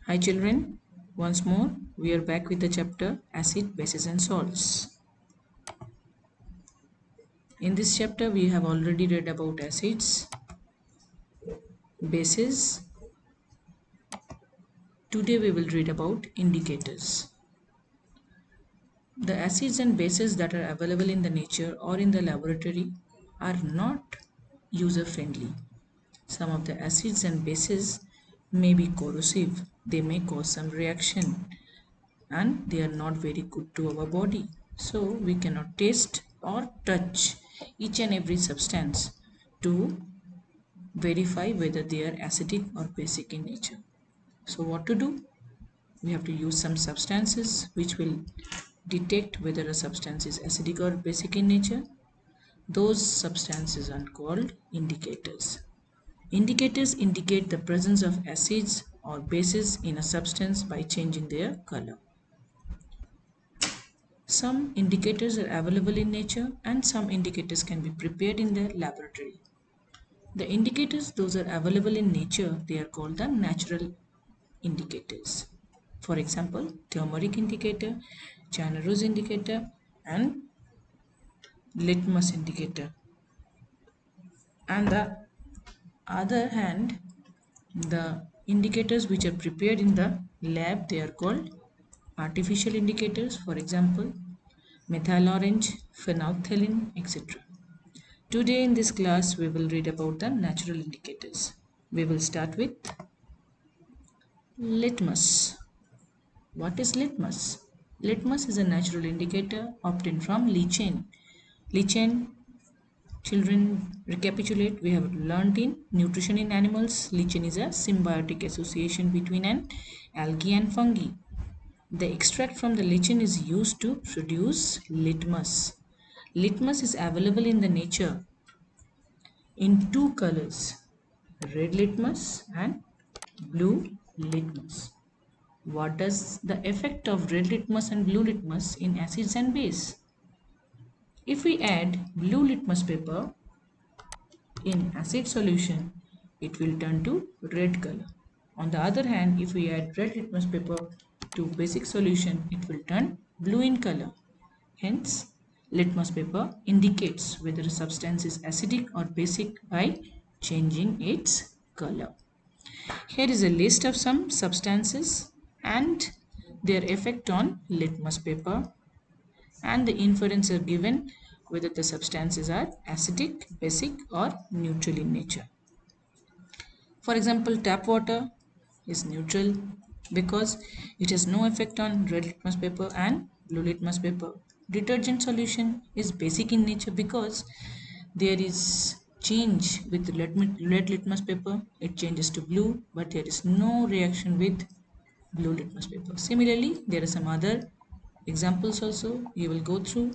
Hi children, once more we are back with the chapter Acid, Bases and Salts. In this chapter we have already read about acids, bases. Today we will read about indicators. The acids and bases that are available in the nature or in the laboratory are not user friendly. Some of the acids and bases may be corrosive, they may cause some reaction, and they are not very good to our body. So we cannot taste or touch each and every substance to verify whether they are acidic or basic in nature. So what to do? We have to use some substances which will detect whether a substance is acidic or basic in nature. Those substances are called indicators. Indicators indicate the presence of acids or bases in a substance by changing their color. Some indicators are available in nature and some indicators can be prepared in the laboratory. The indicators those are available in nature, they are called the natural indicators. For example, turmeric indicator, China rose indicator and litmus indicator. On the other hand, the indicators which are prepared in the lab, they are called artificial indicators. For example, methyl orange, phenolphthalein, etc. Today in this class we will read about the natural indicators. We will start with litmus. What is litmus? Litmus is a natural indicator obtained from lichen. Lichen, children recapitulate, we have learned in nutrition in animals. Lichen is a symbiotic association between an algae and fungi. The extract from the lichen is used to produce litmus. Litmus is available in the nature in two colors, red litmus and blue litmus. What does the effect of red litmus and blue litmus in acids and base? If we add blue litmus paper in acid solution, it will turn to red color. On the other hand, if we add red litmus paper to basic solution, it will turn blue in color. Hence, litmus paper indicates whether a substance is acidic or basic by changing its color. Here is a list of some substances and their effect on litmus paper, and the inference are given whether the substances are acidic, basic or neutral in nature. For example, tap water is neutral because it has no effect on red litmus paper and blue litmus paper. Detergent solution is basic in nature because there is change with red litmus paper, it changes to blue, but there is no reaction with blue litmus paper. Similarly, there are some other examples also you will go through.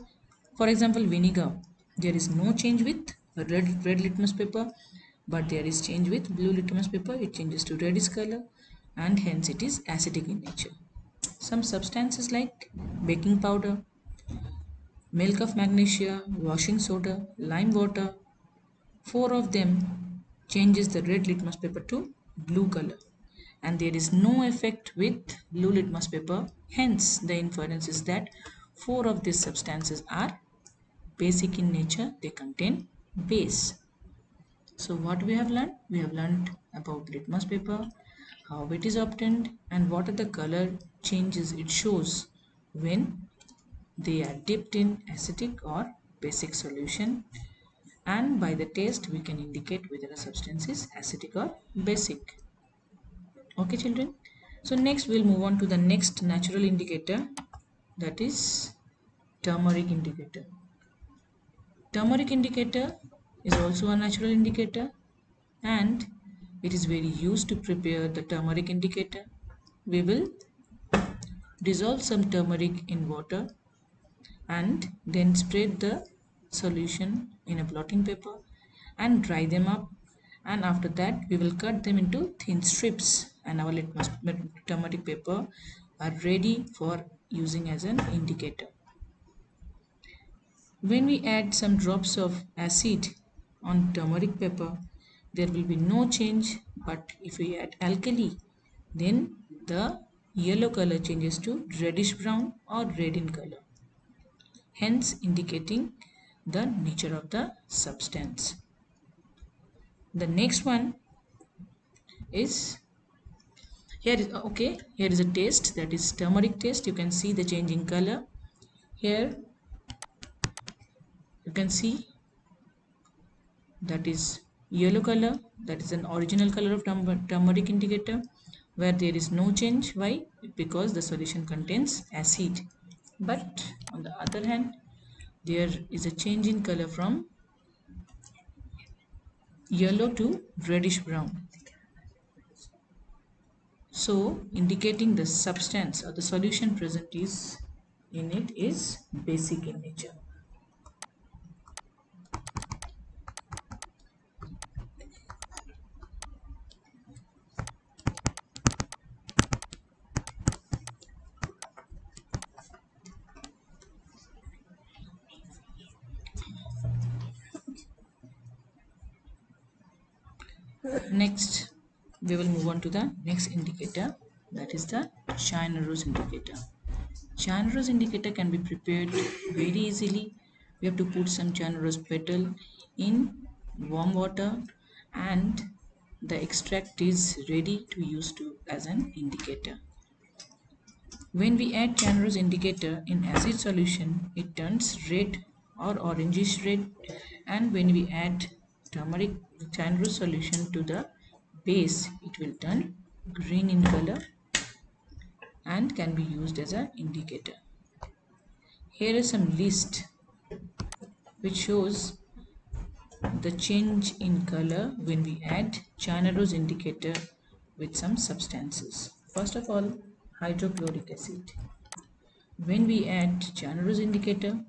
For example, vinegar, there is no change with red litmus paper, but there is change with blue litmus paper, it changes to reddish color and hence it is acidic in nature. Some substances like baking powder, milk of magnesia, washing soda, lime water, four of them changes the red litmus paper to blue color and there is no effect with blue litmus paper. Hence, the inference is that four of these substances are basic in nature, they contain base. So what we have learned? We have learned about litmus paper, how it is obtained and what are the color changes it shows when they are dipped in acidic or basic solution, and by the taste we can indicate whether a substance is acidic or basic. Okay children, so next we'll move on to the next natural indicator, that is turmeric indicator. Turmeric indicator is also a natural indicator and it is very used to prepare the turmeric indicator. We will dissolve some turmeric in water and then spread the solution in a blotting paper and dry them up, and after that we will cut them into thin strips and our litmus turmeric paper are ready for using as an indicator. When we add some drops of acid on turmeric paper, there will be no change, but if we add alkali, then the yellow color changes to reddish brown or red in color, hence indicating the nature of the substance. The next one is here is a taste, that is turmeric taste. You can see the change in color. Here you can see that is yellow color, that is an original color of turmeric indicator, where there is no change. Why? Because the solution contains acid. But on the other hand, there is a change in color from yellow to reddish brown, so indicating the substance or the solution present is in it is basic in nature. Next, we will move on to the next indicator, that is the Chine-Roche indicator. Chine-Roche indicator can be prepared very easily. We have to put some Chine-Roche petal in warm water and the extract is ready to use as an indicator. When we add Chine-Roche indicator in acid solution, it turns red or orangish red, and when we add turmeric Chine-Roche solution to the base, it will turn green in color and can be used as an indicator. Here is some list which shows the change in color when we add Chine-Roche indicator with some substances. First of all, hydrochloric acid. When we add Chine-Roche indicator,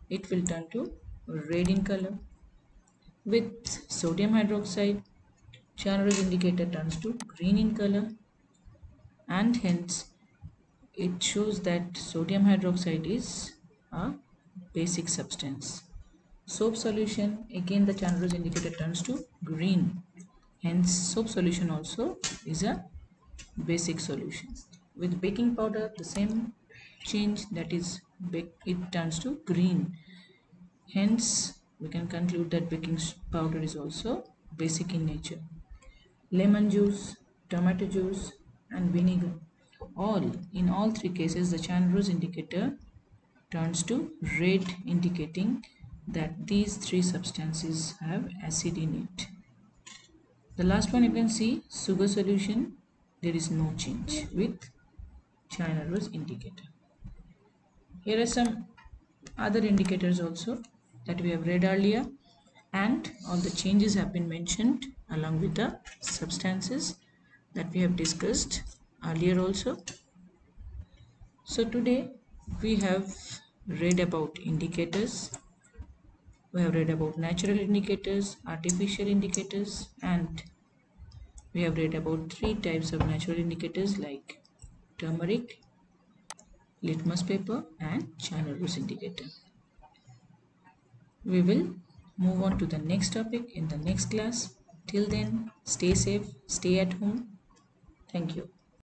it will turn to red in color. With sodium hydroxide, Chine-Roche indicator turns to green in color, and hence it shows that sodium hydroxide is a basic substance. Soap solution, again the Chine-Roche indicator turns to green, hence soap solution also is a basic solution. With baking powder, the same change, that is it turns to green, hence we can conclude that baking powder is also basic in nature. Lemon juice, tomato juice and vinegar, in all three cases the Chine-Roche indicator turns to red, indicating that these three substances have acid in it. The last one, you can see sugar solution, there is no change with Chine-Roche indicator. Here are some other indicators also that we have read earlier, and all the changes have been mentioned along with the substances that we have discussed earlier also. So today we have read about indicators, we have read about natural indicators, artificial indicators, and we have read about three types of natural indicators like turmeric, litmus paper and Chine-Roche indicator. We will move on to the next topic in the next class. Till then, stay safe, stay at home. Thank you.